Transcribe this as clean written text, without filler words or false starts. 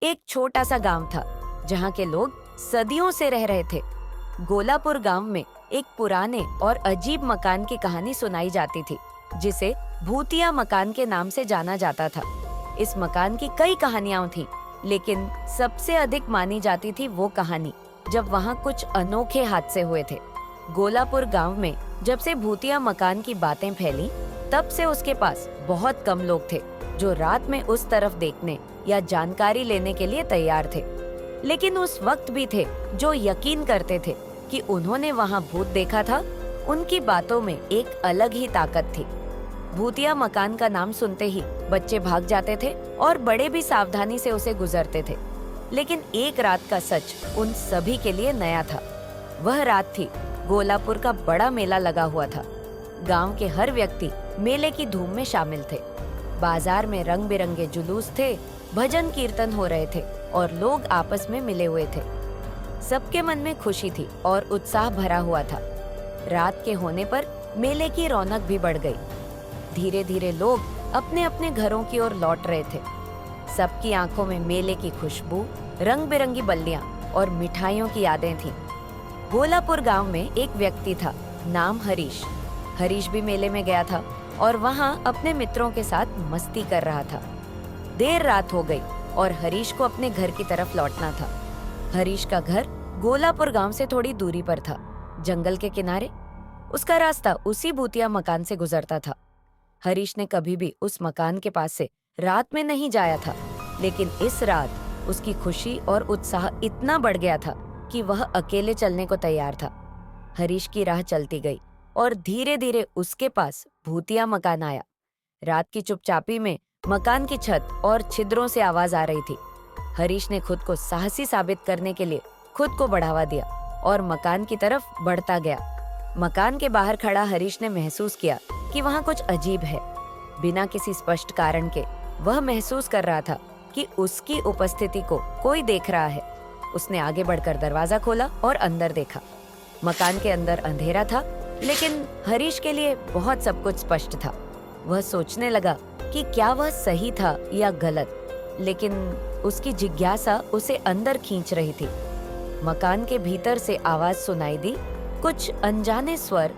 एक छोटा सा गांव था जहाँ के लोग सदियों से रह रहे थे। गोलापुर गांव में एक पुराने और अजीब मकान की कहानी सुनाई जाती थी, जिसे भूतिया मकान के नाम से जाना जाता था। इस मकान की कई कहानियां थीं, लेकिन सबसे अधिक मानी जाती थी वो कहानी जब वहाँ कुछ अनोखे हादसे हुए थे। गोलापुर गांव में जब से भूतिया मकान की बातें फैली, तब से उसके पास बहुत कम लोग थे जो रात में उस तरफ देखने या जानकारी लेने के लिए तैयार थे। लेकिन उस वक्त भी थे जो यकीन करते थे कि उन्होंने वहां भूत देखा था। उनकी बातों में एक अलग ही ताकत थी। भूतिया मकान का नाम सुनते ही बच्चे भाग जाते थे और बड़े भी सावधानी से उसे गुजरते थे। लेकिन एक रात का सच उन सभी के लिए नया था। वह रात थी गोलापुर का बड़ा मेला लगा हुआ था। गांव के हर व्यक्ति मेले की धूम में शामिल थे। बाजार में रंग बिरंगे जुलूस थे, भजन कीर्तन हो रहे थे और लोग आपस में मिले हुए थे। सबके मन में खुशी थी और उत्साह भरा हुआ था। रात के होने पर मेले की रौनक भी बढ़ गई। धीरे धीरे लोग अपने अपने घरों की ओर लौट रहे थे। सबकी आंखों में मेले की खुशबू, रंग बिरंगी बल्लियां और मिठाइयों की यादें थीं। गोलापुर गांव में एक व्यक्ति था, नाम हरीश। हरीश भी मेले में गया था और वहां अपने मित्रों के साथ मस्ती कर रहा था। देर रात हो गई और हरीश को अपने घर की तरफ लौटना था। हरीश का घर गोलापुर गांव से थोड़ी दूरी पर था, जंगल के किनारे। उसका रास्ता उसी भूतिया मकान से गुजरता था। हरीश ने कभी भी उस मकान के पास से रात में नहीं जाया था, लेकिन इस रात उसकी खुशी और उत्साह इतना बढ़ गया था कि वह अकेले चलने को तैयार था। हरीश की राह चलती गई और धीरे धीरे उसके पास भूतिया मकान आया। रात की चुपचापी में मकान की छत और छिद्रों से आवाज आ रही थी। हरीश ने खुद को साहसी साबित करने के लिए खुद को बढ़ावा दिया और मकान की तरफ बढ़ता गया। मकान के बाहर खड़ा हरीश ने महसूस किया कि वहाँ कुछ अजीब है। बिना किसी स्पष्ट कारण के वह महसूस कर रहा था कि उसकी उपस्थिति को कोई देख रहा है। उसने आगे बढ़कर दरवाजा खोला और अंदर देखा। मकान के अंदर अंधेरा था, लेकिन हरीश के लिए बहुत सब कुछ स्पष्ट था। वह सोचने लगा कि क्या वह सही था या गलत, लेकिन उसकी जिज्ञासा उसे अंदर खींच रही थी। मकान के भीतर से आवाज सुनाई दी, कुछ अनजाने स्वर